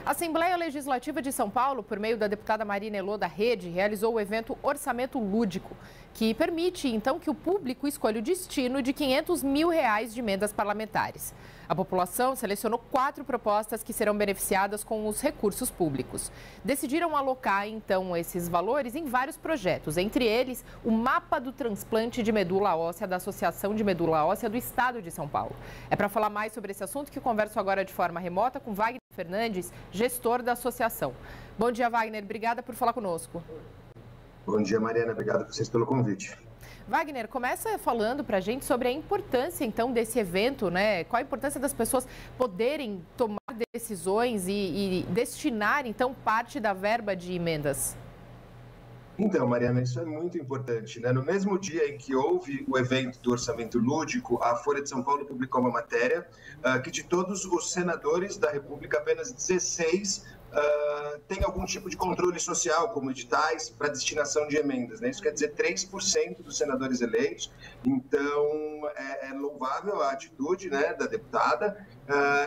A Assembleia Legislativa de São Paulo, por meio da deputada Marina Elô da Rede, realizou o evento Orçamento Lúdico, que permite, então, que o público escolha o destino de R$500 mil de emendas parlamentares. A população selecionou 4 propostas que serão beneficiadas com os recursos públicos. Decidiram alocar, então, esses valores em vários projetos, entre eles o Mapa do Transplante de Medula Óssea da Associação de Medula Óssea do Estado de São Paulo. É para falar mais sobre esse assunto que converso agora de forma remota com Wagner Fernandes, gestor da associação. Bom dia, Wagner. Obrigada por falar conosco. Bom dia, Mariana. Obrigado a vocês pelo convite. Wagner, começa falando para a gente sobre a importância, então, desse evento, né? Qual a importância das pessoas poderem tomar decisões e destinar, então, parte da verba de emendas? Então, Mariana, isso é muito importante, né? No mesmo dia em que houve o evento do Orçamento Lúdico, a Folha de São Paulo publicou uma matéria que de todos os senadores da República, apenas 16 tem algum tipo de controle social, como editais, para destinação de emendas, né? Isso quer dizer 3% dos senadores eleitos. Então, é louvável a atitude, né, da deputada,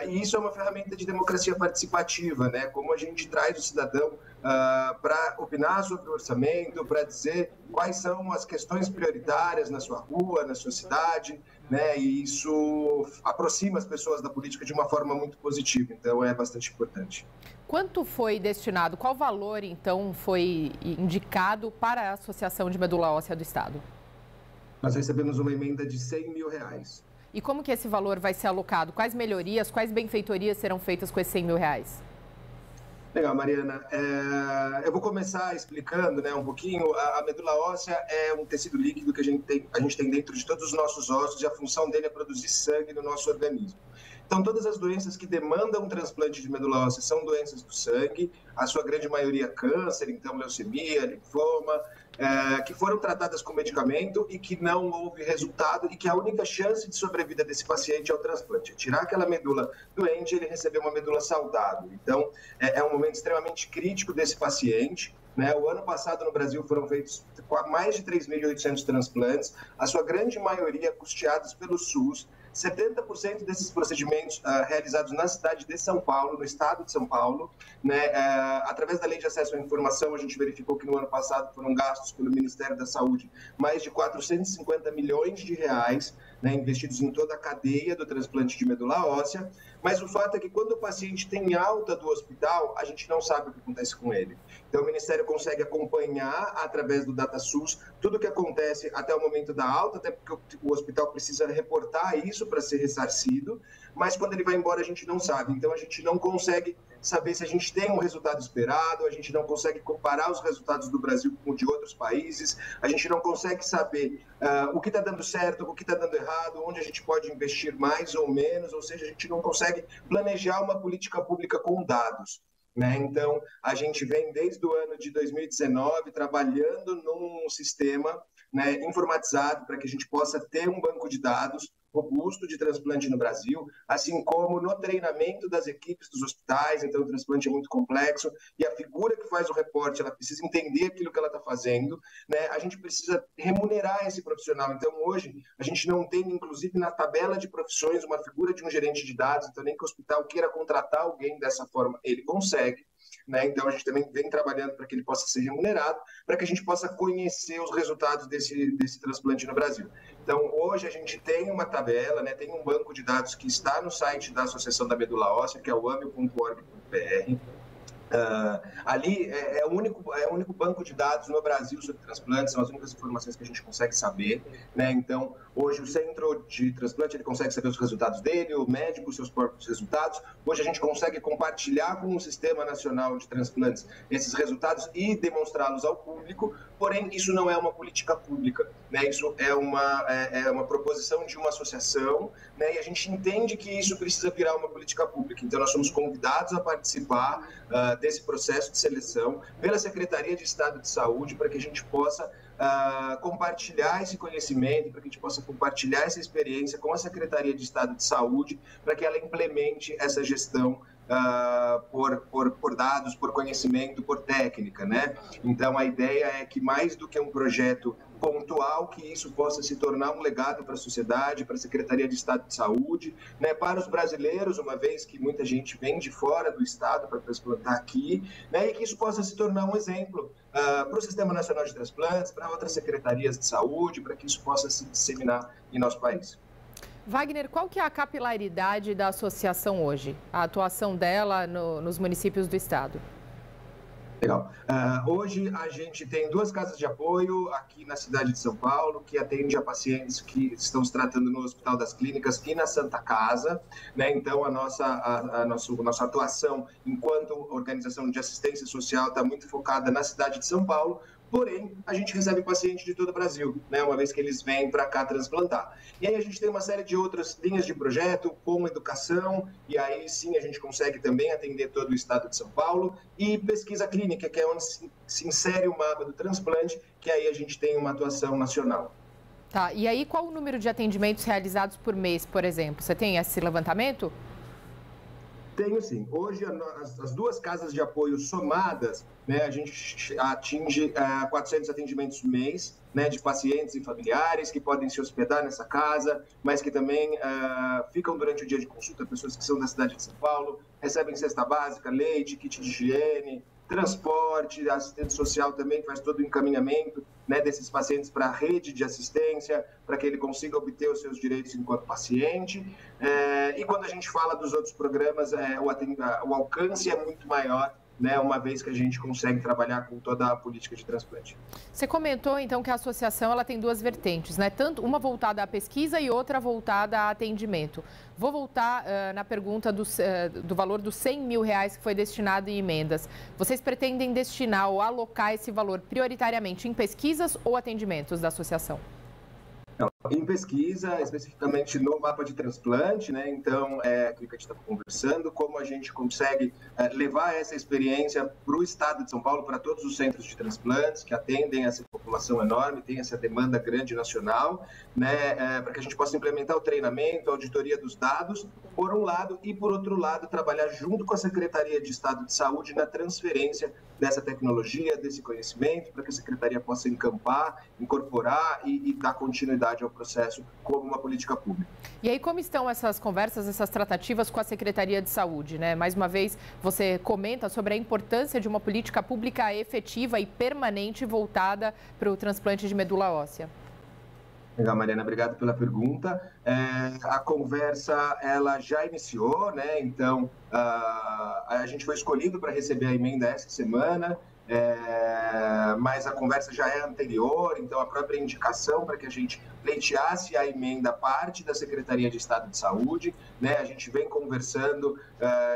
e isso é uma ferramenta de democracia participativa, né? Como a gente traz o cidadão para opinar sobre o orçamento, para dizer quais são as questões prioritárias na sua rua, na sua cidade, né? E isso aproxima as pessoas da política de uma forma muito positiva, então é bastante importante. Quanto foi destinado, qual valor, então, foi indicado para a Associação de Medula Óssea do Estado? Nós recebemos uma emenda de R$100 mil. E como que esse valor vai ser alocado? Quais melhorias, quais benfeitorias serão feitas com esses R$100 mil? Legal, Mariana. Eu vou começar explicando, né, um pouquinho. A medula óssea é um tecido líquido que a gente tem dentro de todos os nossos ossos e a função dele é produzir sangue no nosso organismo. Então, todas as doenças que demandam um transplante de medula óssea são doenças do sangue, a sua grande maioria câncer, então leucemia, linfoma, que foram tratadas com medicamento e que não houve resultado e que a única chance de sobrevida desse paciente é o transplante. Tirar aquela medula doente e ele receber uma medula saudável. Então, é um momento extremamente crítico desse paciente. Né? O ano passado no Brasil foram feitos mais de 3.800 transplantes, a sua grande maioria custeados pelo SUS. 70% desses procedimentos realizados na cidade de São Paulo, no estado de São Paulo, né, através da Lei de Acesso à Informação, a gente verificou que no ano passado foram gastos pelo Ministério da Saúde mais de 450 milhões de reais, né, investidos em toda a cadeia do transplante de medula óssea, mas o fato é que quando o paciente tem alta do hospital, a gente não sabe o que acontece com ele. Então o Ministério consegue acompanhar através do DataSUS tudo o que acontece até o momento da alta, até porque o hospital precisa reportar isso para ser ressarcido, mas quando ele vai embora a gente não sabe. Então a gente não consegue saber se a gente tem um resultado esperado, a gente não consegue comparar os resultados do Brasil com o de outros países, a gente não consegue saber o que está dando certo, o que está dando errado, onde a gente pode investir mais ou menos, ou seja, a gente não consegue planejar uma política pública com dados. Né? Então, a gente vem desde o ano de 2019 trabalhando num sistema, né, informatizado para que a gente possa ter um banco de dados robusto de transplante no Brasil, assim como no treinamento das equipes dos hospitais. Então o transplante é muito complexo e a figura que faz o reporte, ela precisa entender aquilo que ela está fazendo, né? A gente precisa remunerar esse profissional. Então hoje a gente não tem, inclusive na tabela de profissões, uma figura de um gerente de dados, então nem que o hospital queira contratar alguém dessa forma, ele consegue. Né? Então a gente também vem trabalhando para que ele possa ser remunerado, para que a gente possa conhecer os resultados desse transplante no Brasil. Então hoje a gente tem uma tabela, né, tem um banco de dados que está no site da Associação da Medula Óssea, que é o amio.org.br. Ali é o único banco de dados no Brasil sobre transplantes, são as únicas informações que a gente consegue saber, né? Então, hoje o centro de transplante ele consegue saber os resultados dele, o médico os seus próprios resultados. Hoje a gente consegue compartilhar com o Sistema Nacional de Transplantes esses resultados e demonstrá-los ao público, porém isso não é uma política pública, né? Isso é uma proposição de uma associação, né? E a gente entende que isso precisa virar uma política pública. Então nós somos convidados a participar desse processo de seleção pela Secretaria de Estado de Saúde, para que a gente possa compartilhar esse conhecimento, para que a gente possa compartilhar essa experiência com a Secretaria de Estado de Saúde, para que ela implemente essa gestão por dados, por conhecimento, por técnica, né? Então, a ideia é que mais do que um projeto pontual, que isso possa se tornar um legado para a sociedade, para a Secretaria de Estado de Saúde, né, para os brasileiros, uma vez que muita gente vem de fora do Estado para transplantar aqui, né, e que isso possa se tornar um exemplo para o Sistema Nacional de Transplantes, para outras secretarias de saúde, para que isso possa se disseminar em nosso país. Wagner, qual que é a capilaridade da associação hoje, a atuação dela nos municípios do Estado? Legal. Hoje a gente tem 2 casas de apoio aqui na cidade de São Paulo, que atende a pacientes que estão se tratando no Hospital das Clínicas e na Santa Casa, né? Então a nossa atuação enquanto organização de assistência social está muito focada na cidade de São Paulo. Porém, a gente recebe pacientes de todo o Brasil, né, uma vez que eles vêm para cá transplantar. E aí a gente tem uma série de outras linhas de projeto, como educação, e aí sim a gente consegue também atender todo o estado de São Paulo, e pesquisa clínica, que é onde se insere o mapa do transplante, que aí a gente tem uma atuação nacional. Tá, e aí qual o número de atendimentos realizados por mês, por exemplo? Você tem esse levantamento? Tenho sim. Hoje, as 2 casas de apoio somadas, né, a gente atinge 400 atendimentos por mês, né, de pacientes e familiares que podem se hospedar nessa casa, mas que também ficam durante o dia de consulta, pessoas que são da cidade de São Paulo, recebem cesta básica, leite, kit de higiene, transporte, a assistente social também faz todo o encaminhamento, né, desses pacientes para a rede de assistência, para que ele consiga obter os seus direitos enquanto paciente. E quando a gente fala dos outros programas, o alcance é muito maior, né, uma vez que a gente consegue trabalhar com toda a política de transplante. Você comentou, então, que a associação ela tem 2 vertentes, né? Tanto uma voltada à pesquisa e outra voltada a atendimento. Vou voltar na pergunta do valor dos R$100 mil que foi destinado em emendas. Vocês pretendem destinar ou alocar esse valor prioritariamente em pesquisas ou atendimentos da associação? Não, em pesquisa, especificamente no mapa de transplante, né? Então, aquilo que a gente estava conversando, como a gente consegue levar essa experiência para o estado de São Paulo, para todos os centros de transplantes que atendem essa população enorme, tem essa demanda grande nacional, né? Para que a gente possa implementar o treinamento, a auditoria dos dados, por um lado, e por outro lado, trabalhar junto com a Secretaria de Estado de Saúde na transferência dessa tecnologia, desse conhecimento, para que a Secretaria possa encampar, incorporar e dar continuidade ao processo como uma política pública. E aí, como estão essas conversas, essas tratativas com a Secretaria de Saúde, né? Mais uma vez, você comenta sobre a importância de uma política pública efetiva e permanente voltada para o transplante de medula óssea. Legal, Mariana, obrigado pela pergunta. A conversa, ela já iniciou, né? Então, a gente foi escolhido para receber a emenda essa semana, mas a conversa já é anterior, então a própria indicação para que a gente pleiteasse a emenda parte da Secretaria de Estado de Saúde, né? A gente vem conversando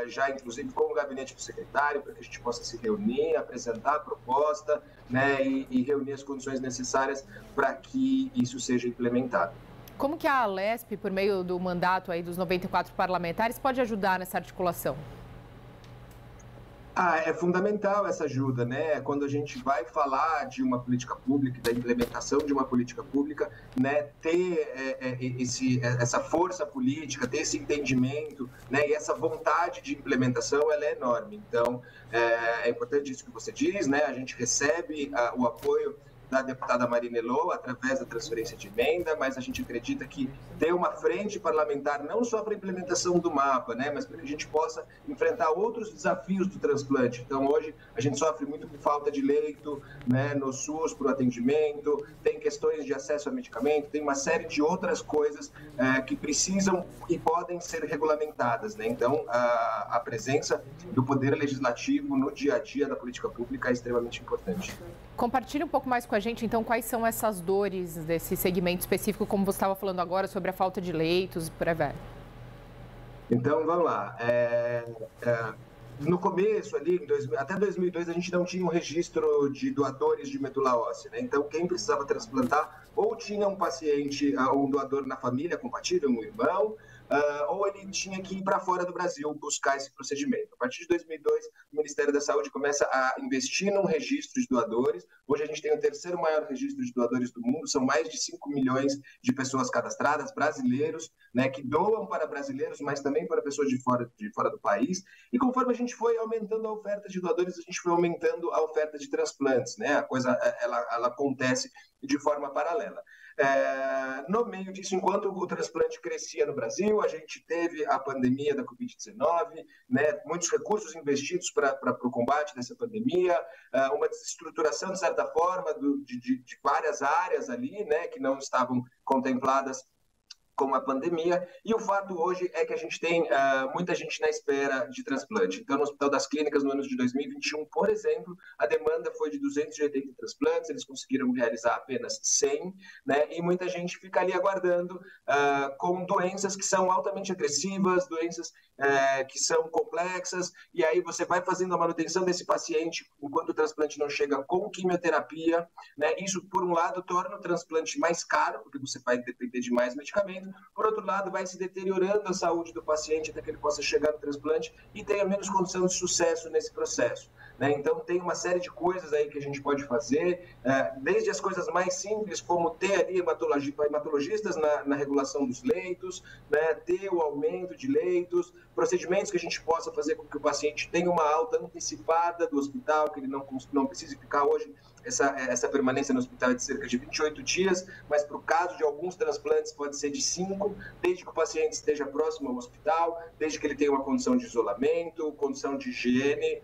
já, inclusive, com o gabinete do secretário, para que a gente possa se reunir, apresentar a proposta, né? E reunir as condições necessárias para que isso seja implementado. Como que a Alesp, por meio do mandato aí dos 94 parlamentares, pode ajudar nessa articulação? É fundamental essa ajuda, né? Quando a gente vai falar de uma política pública, da implementação de uma política pública, né? Ter essa força política, ter esse entendimento, né? E essa vontade de implementação, ela é enorme. Então, é importante isso que você diz, né? A gente recebe o apoio da deputada Marina Elô, através da transferência de emenda, mas a gente acredita que ter uma frente parlamentar, não só para a implementação do mapa, né, mas para que a gente possa enfrentar outros desafios do transplante. Então, hoje, a gente sofre muito com falta de leito, né, no SUS para o atendimento, tem questões de acesso a medicamento, tem uma série de outras coisas que precisam e podem ser regulamentadas, né? Então, a presença do Poder Legislativo no dia a dia da política pública é extremamente importante. Compartilhe um pouco mais com a gente, então, quais são essas dores desse segmento específico, como você estava falando agora, sobre a falta de leitos, por aí vai. Então, vamos lá. No começo, ali, até 2002, a gente não tinha um registro de doadores de medula óssea, né? Então, quem precisava transplantar ou tinha um paciente, um doador na família compatível, um irmão, ou ele tinha que ir para fora do Brasil buscar esse procedimento. A partir de 2002, o Ministério da Saúde começa a investir num registro de doadores. Hoje a gente tem o terceiro maior registro de doadores do mundo, são mais de 5 milhões de pessoas cadastradas, brasileiros, né, que doam para brasileiros, mas também para pessoas de fora do país. E conforme a gente foi aumentando a oferta de doadores, a gente foi aumentando a oferta de transplantes, né? A coisa ela acontece de forma paralela. No meio disso, enquanto o transplante crescia no Brasil, a gente teve a pandemia da Covid-19, né, muitos recursos investidos para o combate dessa pandemia, uma desestruturação, de certa forma, de várias áreas ali, né, que não estavam contempladas com a pandemia, e o fato hoje é que a gente tem muita gente na espera de transplante. Então, no Hospital das Clínicas, no ano de 2021, por exemplo, a demanda foi de 280 transplantes, eles conseguiram realizar apenas 100, né? E muita gente fica ali aguardando com doenças que são altamente agressivas, doenças que são complexas, e aí você vai fazendo a manutenção desse paciente enquanto o transplante não chega com quimioterapia, né? Isso, por um lado, torna o transplante mais caro, porque você vai depender de mais medicamento. Por outro lado, vai se deteriorando a saúde do paciente até que ele possa chegar no transplante e tenha menos condição de sucesso nesse processo, né? Então, tem uma série de coisas aí que a gente pode fazer, desde as coisas mais simples, como ter ali hematologistas na regulação dos leitos, né? Ter o aumento de leitos, procedimentos que a gente possa fazer com que o paciente tenha uma alta antecipada do hospital, que ele não precise ficar hoje. Essa permanência no hospital é de cerca de 28 dias, mas para o caso de alguns transplantes pode ser de 5, desde que o paciente esteja próximo ao hospital, desde que ele tenha uma condição de isolamento, condição de higiene,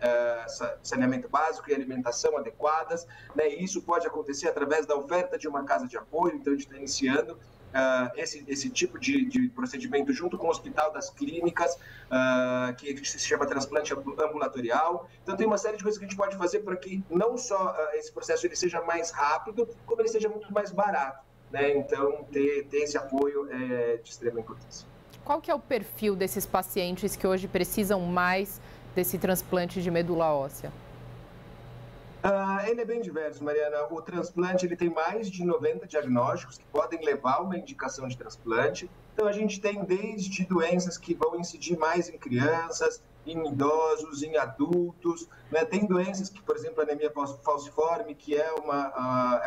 saneamento básico e alimentação adequadas, né? E isso pode acontecer através da oferta de uma casa de apoio. Então, a gente está iniciando esse tipo de procedimento junto com o Hospital das Clínicas, que se chama transplante ambulatorial. Então, tem uma série de coisas que a gente pode fazer para que não só esse processo ele seja mais rápido, como ele seja muito mais barato, né? Então, ter esse apoio é de extrema importância. Qual que é o perfil desses pacientes que hoje precisam mais desse transplante de medula óssea? Ele é bem diverso, Mariana. O transplante ele tem mais de 90 diagnósticos que podem levar a uma indicação de transplante. Então, a gente tem desde doenças que vão incidir mais em crianças, em idosos, em adultos, né? Tem doenças que, por exemplo, a anemia falciforme, que é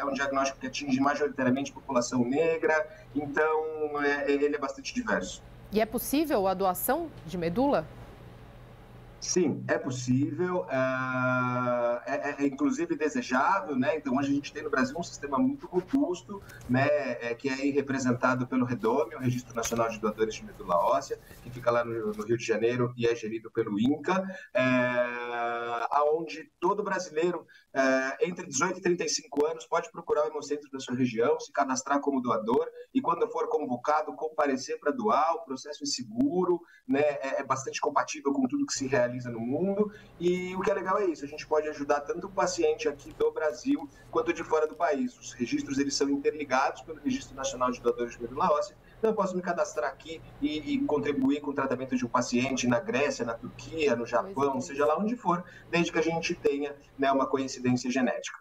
um diagnóstico que atinge majoritariamente a população negra. Então, ele é bastante diverso. E é possível a doação de medula? Sim, é possível, é inclusive desejável, né? Então, hoje a gente tem no Brasil um sistema muito robusto, né? Que é aí representado pelo REDOME, o Registro Nacional de Doadores de Medula Óssea, que fica lá no Rio de Janeiro e é gerido pelo INCA, onde todo brasileiro entre 18 e 35 anos pode procurar o Hemocentro da sua região, se cadastrar como doador e, quando for convocado, comparecer para doar. O processo é seguro, né? É bastante compatível com tudo que se realiza no mundo, e o que é legal é isso, a gente pode ajudar tanto o paciente aqui do Brasil quanto de fora do país. Os registros eles são interligados pelo Registro Nacional de Doadores de Medula Óssea, então eu posso me cadastrar aqui e contribuir com o tratamento de um paciente na Grécia, na Turquia, no Japão, seja lá onde for, desde que a gente tenha, né, uma coincidência genética.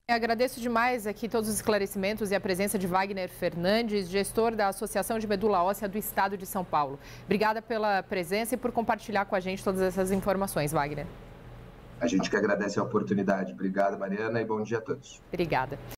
Eu agradeço demais aqui todos os esclarecimentos e a presença de Wagner Fernandes, gestor da Associação de Medula Óssea do Estado de São Paulo. Obrigada pela presença e por compartilhar com a gente todas essas informações, Wagner. A gente que agradece a oportunidade. Obrigado, Mariana, e bom dia a todos. Obrigada.